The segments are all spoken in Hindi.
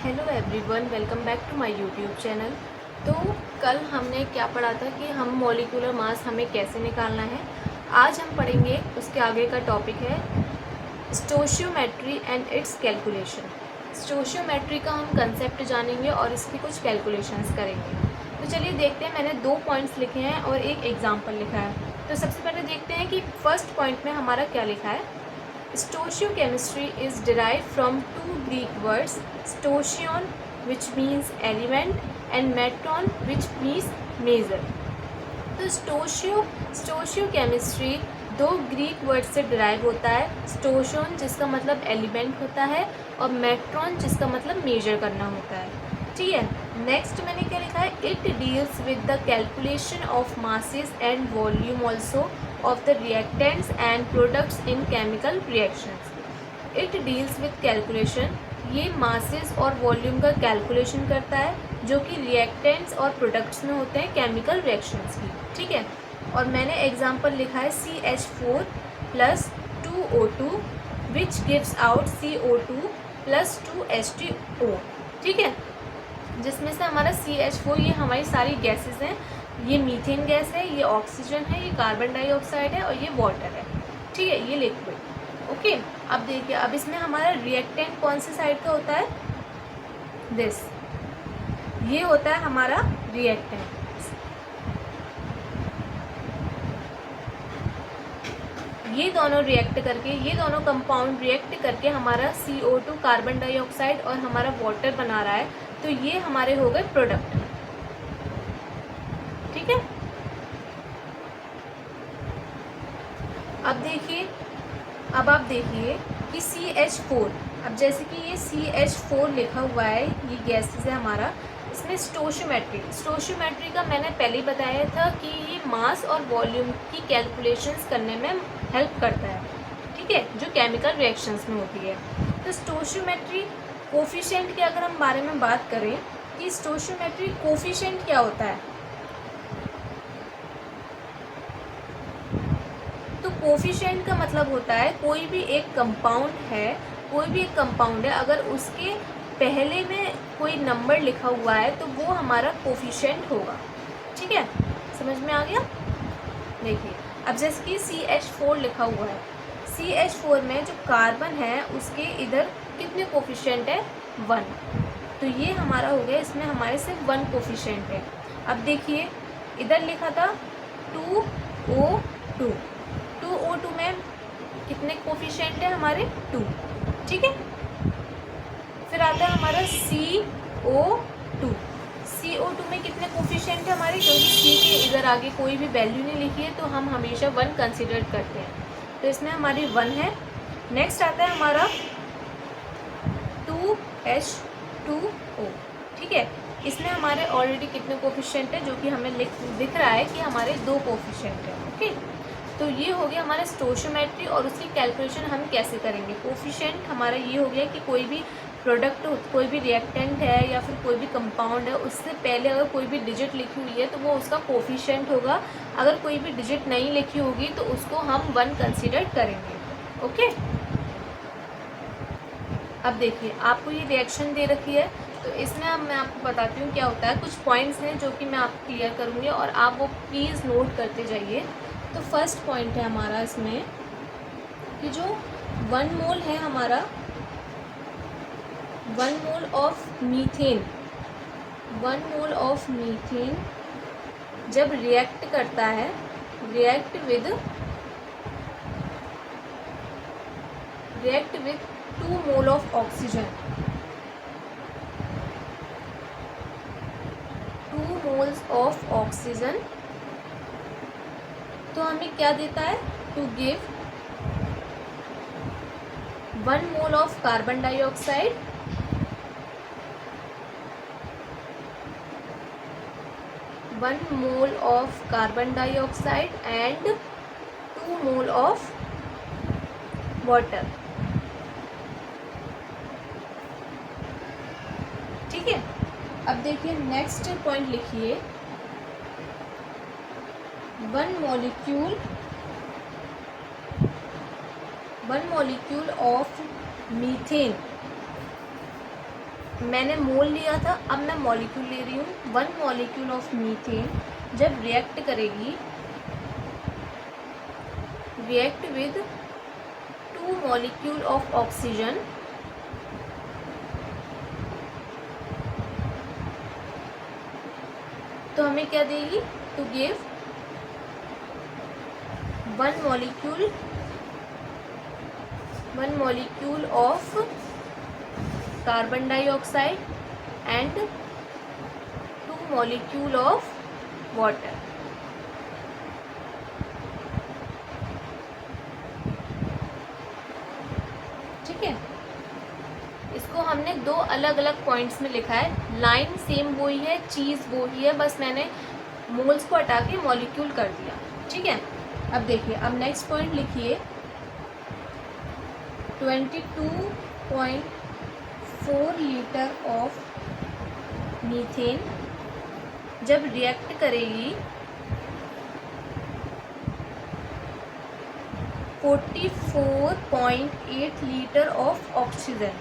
Hello everyone, welcome back to my YouTube channel. तो कल हमने क्या पढ़ा था कि हम मॉलिक्यूलर मास हमें कैसे निकालना है। आज हम पढ़ेंगे उसके आगे का टॉपिक है stoichiometry and it's calculation. Stoichiometry का हम कंसेप्ट जानेंगे और इसकी कुछ कैलकुलेशंस करेंगे। तो चलिए देखते हैं, मैंने 2 पॉइंट्स लिखे हैं और एक एग्जाम्पल लिखा है। तो सबसे पहले देखते हैं कि फर्स्ट पॉइंट में हमारा क्या लिखा है। Stoichiochemistry is derived from two Greek words, stoichion, which means element, and metron, which means measure. तो स्टोशियोकेमिस्ट्री 2 ग्रीक वर्ड से डिराइव होता है। स्टोशियन जिसका मतलब एलिमेंट होता है और मेट्रॉन जिसका मतलब मेजर करना होता है। ठीक है, नेक्स्ट मैंने क्या लिखा है, it deals with the calculation of masses and volume also of the reactants and products in chemical reactions. It deals with calculation, ये मासेस और वॉल्यूम का कैलकुलेशन करता है जो कि रिएक्टेंट्स और प्रोडक्ट्स में होते हैं केमिकल रिएक्शंस की। ठीक है, और मैंने एग्जांपल लिखा है CH4 plus 2O2 which gives out CO2 plus 2H2O। ठीक है, जिसमें से हमारा CH4 ये हमारी सारी गैसेस हैं। ये मीथेन गैस है, ये ऑक्सीजन है, ये कार्बन डाइऑक्साइड है और ये वाटर है। ठीक है, ये लिक्विड। ओके, अब देखिए, अब इसमें हमारा रिएक्टेंट कौन सी साइड का होता है, दिस, ये होता है हमारा रिएक्टेंट। ये दोनों रिएक्ट करके, ये दोनों कंपाउंड रिएक्ट करके हमारा CO2 कार्बन डाइऑक्साइड और हमारा वाटर बना रहा है, तो ये हमारे हो गए प्रोडक्ट। ठीक है, अब आप देखिए कि CH4, अब जैसे कि ये CH4 लिखा हुआ है, ये गैसेस है हमारा, इसमें स्टोशियोमेट्री का मैंने पहले ही बताया था कि ये मास और वॉल्यूम की कैलकुलेशंस करने में हेल्प करता है। ठीक है, जो केमिकल रिएक्शंस में होती है। तो स्टोशियोमेट्री कोफिशिएंट के अगर हम बारे में बात करें कि स्टोशियोमेट्री कोफिशिएंट क्या होता है, तो कोफिशिएंट का मतलब होता है कोई भी एक कंपाउंड है, अगर उसके पहले में कोई नंबर लिखा हुआ है तो वो हमारा कोफिशिएंट होगा। ठीक है, समझ में आ गया। देखिए, अब जैसे कि CH4 लिखा हुआ है, CH4 में जो कार्बन है उसके इधर कितने कोफिशिएंट है, 1। तो ये हमारा हो गया, इसमें हमारे सिर्फ 1 कोफिशिएंट है। अब देखिए, इधर लिखा था 2O2, 2O2 में कितने कोफिशिएंट है हमारे, 2। ठीक है, फिर आता है हमारा CO2, CO2 में कितने कोफिशिएंट है हमारे, क्योंकि C के इधर आगे कोई भी वैल्यू नहीं लिखी है तो हम हमेशा 1 कंसिडर करते हैं, तो इसमें हमारी 1 है। नेक्स्ट आता है हमारा 2H2O। ठीक है, इसमें हमारे ऑलरेडी कितने कोफिशिएंट है, जो कि हमें दिख रहा है कि हमारे 2 कोफिशिएंट है। ओके, तो ये हो गया हमारा स्टोशियोमेट्री, और उसकी कैलकुलेशन हम कैसे करेंगे। कोफिशिएंट हमारा ये हो गया कि कोई भी प्रोडक्ट, कोई भी रिएक्टेंट है या फिर कोई भी कंपाउंड है, उससे पहले अगर कोई भी डिजिट लिखी हुई है तो वो उसका कोफिशिएंट होगा। अगर कोई भी डिजिट नहीं लिखी होगी तो उसको हम 1 कंसिडर करेंगे। ओके, अब देखिए, आपको ये रिएक्शन दे रखी है, तो इसमें अब मैं आपको बताती हूँ क्या होता है। कुछ पॉइंट्स हैं जो कि मैं आपको क्लियर करूँगी और आप वो प्लीज़ नोट करते जाइए। तो फर्स्ट पॉइंट है हमारा इसमें कि जो 1 मोल है हमारा, 1 mole of methane, 1 mole of methane जब रिएक्ट करता है, react with 2 mole of oxygen, 2 moles of oxygen, तो हमें क्या देता है, to give 1 mole of carbon dioxide, 1 mole of carbon dioxide and 2 mole of water. ठीक है, अब देखिए नेक्स्ट पॉइंट लिखिए, 1 molecule of methane मैंने मोल लिया था, अब मैं मॉलिक्यूल ले रही हूँ। 1 मॉलिक्यूल ऑफ मीथेन जब रिएक्ट करेगी, react with 2 molecule of oxygen, तो हमें क्या देगी, to give 1 molecule of carbon dioxide and 2 molecule of water. ठीक है, इसको हमने 2 अलग अलग पॉइंट्स में लिखा है। लाइन सेम वही है, चीज़ वही है, बस मैंने मोल्स को हटा के मॉलिक्यूल कर दिया। ठीक है, अब देखिए, अब नेक्स्ट पॉइंट लिखिए, 22.4 लीटर ऑफ मीथेन जब रिएक्ट करेगी 44.8 litre of oxygen.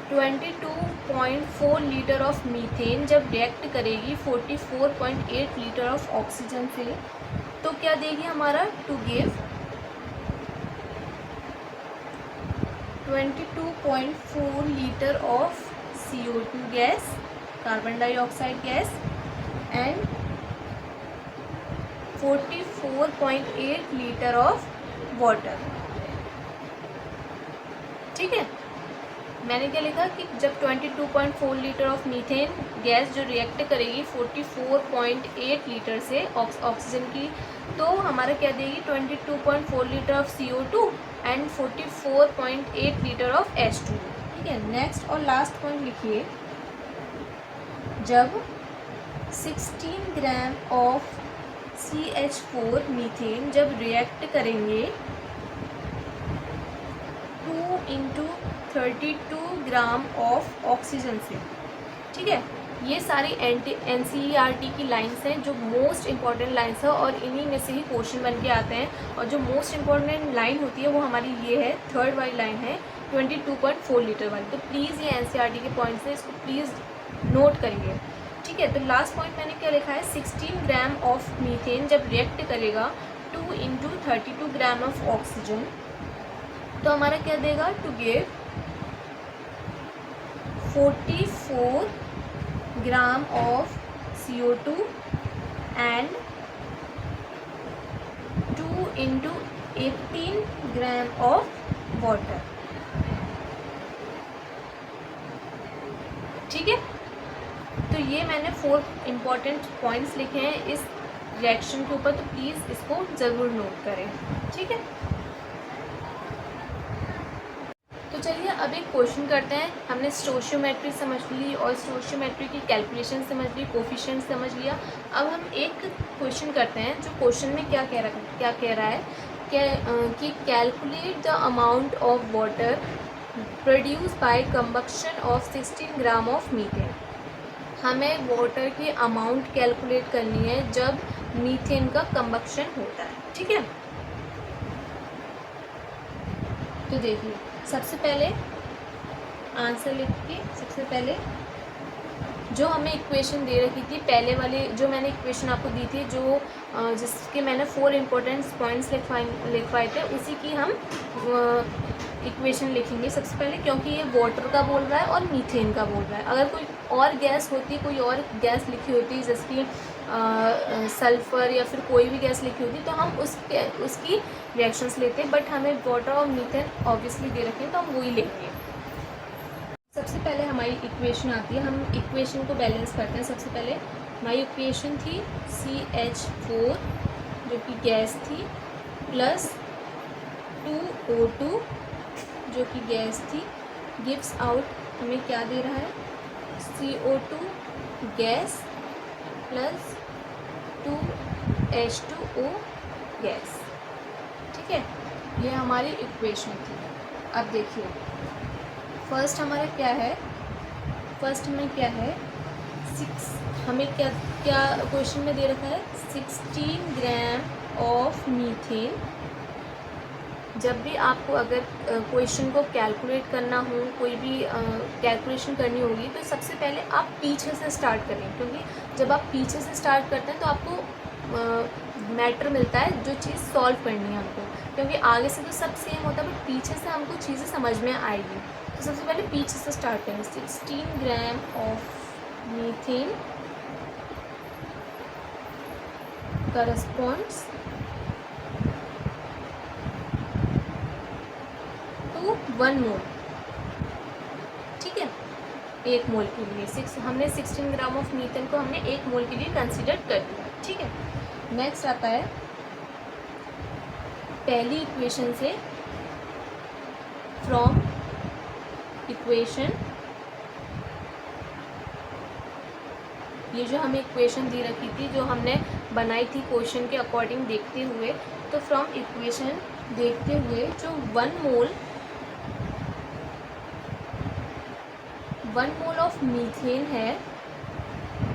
22.4 litre of methane जब रिएक्ट करेगी 44.8 लीटर ऑफ ऑक्सीजन से, तो क्या देगी हमारा, to give 22.4 litre of CO2 gas, carbon dioxide gas, and 44.8 litre of water. ठीक है, मैंने क्या लिखा कि जब 22.4 लीटर ऑफ मीथेन गैस जो रिएक्ट करेगी 44.8 लीटर से ऑक्सीजन की, तो हमारा क्या देगी, 22.4 litre of CO2 and 44.8 litre of H2। ठीक है, नेक्स्ट और लास्ट पॉइंट लिखिए, जब 16 ग्राम ऑफ CH4 मीथेन जब रिएक्ट करेंगे 2 इंटू 32 ग्राम ऑफ ऑक्सीजन से। ठीक है, ये सारी NCERT की लाइंस हैं जो मोस्ट इम्पॉर्टेंट लाइंस है, और इन्हीं में से ही क्वेश्चन बन के आते हैं। और जो मोस्ट इम्पॉर्टेंट लाइन होती है वो हमारी ये है, थर्ड वाली लाइन है 22.4 लीटर वाली। तो प्लीज़ ये NCERT के पॉइंट्स हैं, इसको प्लीज़ नोट करिए। ठीक है, तो लास्ट पॉइंट मैंने क्या लिखा है, 16 ग्राम ऑफ मीथेन जब रिएक्ट करेगा 2 इंटू 32 ग्राम ऑफ ऑक्सीजन, तो हमारा क्या देगा, to give 44 gram of CO2 and 2 into 18 gram of water. ठीक है, तो ये मैंने 4 इम्पॉर्टेंट पॉइंट्स लिखे हैं इस रिएक्शन के ऊपर, तो प्लीज़ इसको ज़रूर नोट करें। ठीक है, तो चलिए अब एक क्वेश्चन करते हैं। हमने स्टोशियोमेट्री समझ ली और स्टोशियोमेट्री की कैलकुलेशन समझ ली, कोफिशिएंट समझ लिया। अब हम एक क्वेश्चन करते हैं जो क्वेश्चन में क्या कह रहा है कि calculate the amount of water produce by combustion of 16 gram of methane. हमें वाटर की अमाउंट कैलकुलेट करनी है जब मीथेन का कंबक्शन होता है। ठीक है, तो देखिए, सबसे पहले आंसर लिख के, सबसे पहले जो हमें इक्वेशन दे रखी थी, पहले वाली जो मैंने इक्वेशन आपको दी थी, जो जिसके मैंने 4 इम्पोर्टेंट पॉइंट्स लिखवाए थे, उसी की हम इक्वेशन लिखेंगे सबसे पहले, क्योंकि ये वाटर का बोल रहा है और मीथेन का बोल रहा है। अगर कोई और गैस होती, कोई और गैस लिखी होती जैसे कि सल्फ़र या फिर कोई भी गैस लिखी होती, तो हम उसकी रिएक्शंस लेते, बट हमें वाटर और मीथेन ऑब्वियसली दे रखे हैं तो हम वही लेंगे। सबसे पहले हमारी इक्वेशन आती है, हम इक्वेशन को बैलेंस करते हैं। सबसे पहले हमारी इक्वेशन थी CH4 जो कि गैस थी, प्लस 2O2 जो कि गैस थी, गिव्स आउट हमें क्या दे रहा है, CO2 gas plus 2H2O gas. ठीक है, ये हमारी इक्वेशन थी। अब देखिए, फर्स्ट हमारा क्या है, फर्स्ट हमें क्या है, हमें क्या क्वेश्चन में दे रखा है, 16 ग्राम ऑफ मीथेन जब भी आपको अगर क्वेश्चन को कैलकुलेट करना हो, कोई भी कैलकुलेशन करनी होगी, तो सबसे पहले आप पीछे से स्टार्ट करें, क्योंकि जब आप पीछे से स्टार्ट करते हैं तो आपको मैटर मिलता है जो चीज़ सॉल्व करनी है हमको, क्योंकि आगे से तो सब सेम होता है बट पीछे से हमको चीज़ें समझ में आएगी। तो सबसे पहले पीछे से स्टार्ट करें। 16 gram of methane corresponds to 1 मोल। ठीक है, 1 मोल के लिए हमने 16 ग्राम ऑफ मीथेन को हमने 1 मोल के लिए कंसिडर कर दिया। ठीक है, नेक्स्ट आता है पहली इक्वेशन से, फ्रॉम इक्वेशन, ये जो हमें इक्वेशन दी रखी थी, जो हमने बनाई थी क्वेश्चन के अकॉर्डिंग देखते हुए, तो फ्रॉम इक्वेशन देखते हुए जो 1 मोल ऑफ मीथेन है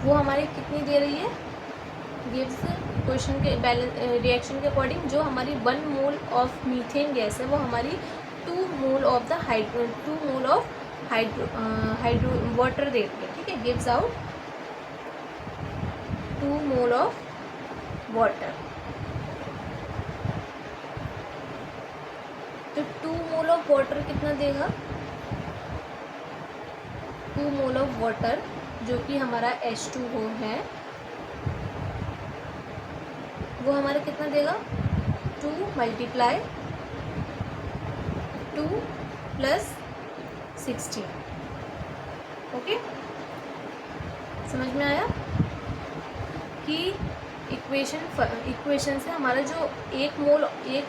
वो हमारी कितनी दे रही है, गिव्स क्वेश्चन के रिएक्शन के अकॉर्डिंग जो हमारी 1 मोल ऑफ मीथेन गैस है वो हमारी 2 मोल ऑफ हाइड्रो वाटर दे रही है। ठीक है, gives out 2 mole of water. तो 2 मोल ऑफ वाटर कितना देगा, 2 मोल ऑफ वाटर जो कि हमारा H2O है वो हमारा कितना देगा, 2 मल्टीप्लाई 2 प्लस 16। ओके, समझ में आया कि इक्वेशन से हमारा जो 1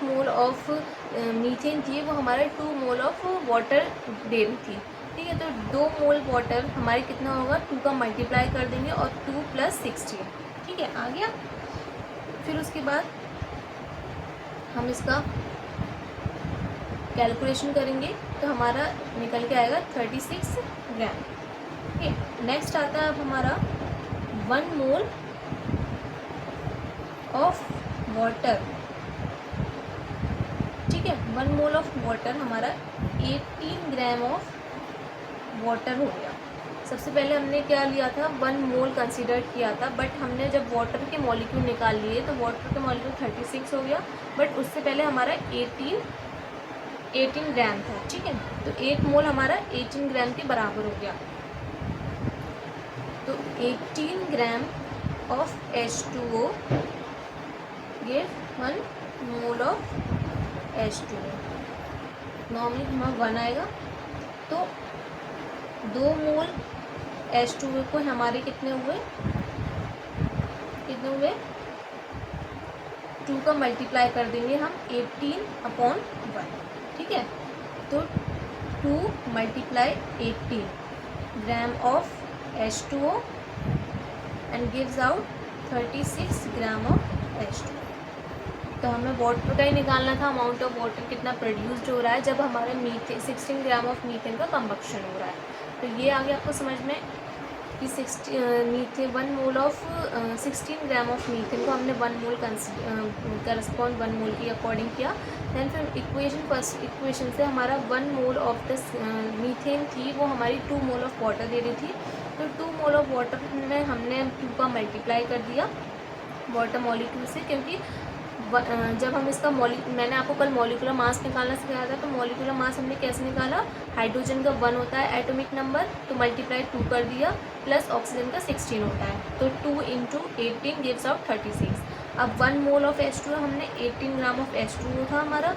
मोल ऑफ मीथेन थी वो हमारा 2 मोल ऑफ वाटर दे रही थी। ठीक है, तो 2 मोल वाटर हमारे कितना होगा, 2 का मल्टीप्लाई कर देंगे और 2 प्लस 16। ठीक है, आ गया। फिर उसके बाद हम इसका कैलकुलेशन करेंगे तो हमारा निकल के आएगा 36 ग्राम। ठीक है, नेक्स्ट आता है अब हमारा 1 मोल ऑफ वाटर। ठीक है, 1 मोल ऑफ वाटर हमारा 18 ग्राम ऑफ वाटर हो गया। सबसे पहले हमने क्या लिया था, 1 मोल कंसीडर किया था, बट हमने जब वाटर के मॉलिक्यूल निकाल लिए तो वाटर के मॉलिक्यूल 36 हो गया, बट उससे पहले हमारा 18 ग्राम था। ठीक है, तो 1 मोल हमारा 18 ग्राम के बराबर हो गया। तो 18 gram of H2O give 1 mole of H2O। Normally हमारा 1 आएगा, तो 2 मोल H2O को हमारे कितने हुए 2 का मल्टीप्लाई कर देंगे हम 18/1। ठीक है, तो 2 multiply 18 gram of H2O and gives out 36 gram of H2O। तो हमें वाटर का ही निकालना था, अमाउंट ऑफ वाटर कितना प्रोड्यूस्ड हो रहा है जब हमारे 16 ग्राम ऑफ मीथेन का कंबक्शन हो रहा है। तो ये आ गया आपको समझ में कि 1 mole of 16 gram of methane को हमने 1 मोल करस्पॉन्ड 1 मोल के अकॉर्डिंग किया। दैन फिर फर्स्ट इक्वेशन से हमारा 1 मोल ऑफ द मीथेन थी वो हमारी 2 मोल ऑफ वाटर दे रही थी। तो 2 मोल ऑफ वाटर में हमने 2 का मल्टीप्लाई कर दिया वाटर मॉलिक्यूल से, क्योंकि जब हम इसका मैंने आपको कल मॉलिकुलर मास निकालना सिखाया था, तो मॉलिकुलर मास हमने कैसे निकाला, हाइड्रोजन का 1 होता है एटॉमिक नंबर, तो मल्टीप्लाई 2 कर दिया, प्लस ऑक्सीजन का 16 होता है, तो 2 × 18 गिव्स आउट 36। अब 1 मोल ऑफ H2O हमने 18 ग्राम ऑफ H2O था हमारा,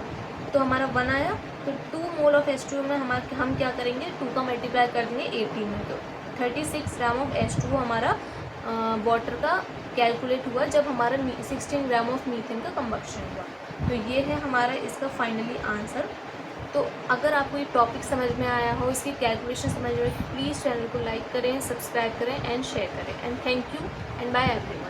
तो हमारा 1 आया, तो 2 मोल ऑफ H2O में हम क्या करेंगे, 2 का मल्टीप्लाई कर देंगे 18 में, तो 36 ग्राम ऑफ H2O हमारा वाटर का कैलकुलेट हुआ जब हमारा 16 ग्राम ऑफ मीथेन का कंबक्शन हुआ। तो ये है हमारा इसका फाइनली आंसर। तो अगर आपको ये टॉपिक समझ में आया हो, इसकी कैलकुलेशन समझ में आए, प्लीज़ चैनल को लाइक करें, सब्सक्राइब करें एंड शेयर करें। And thank you and bye everyone.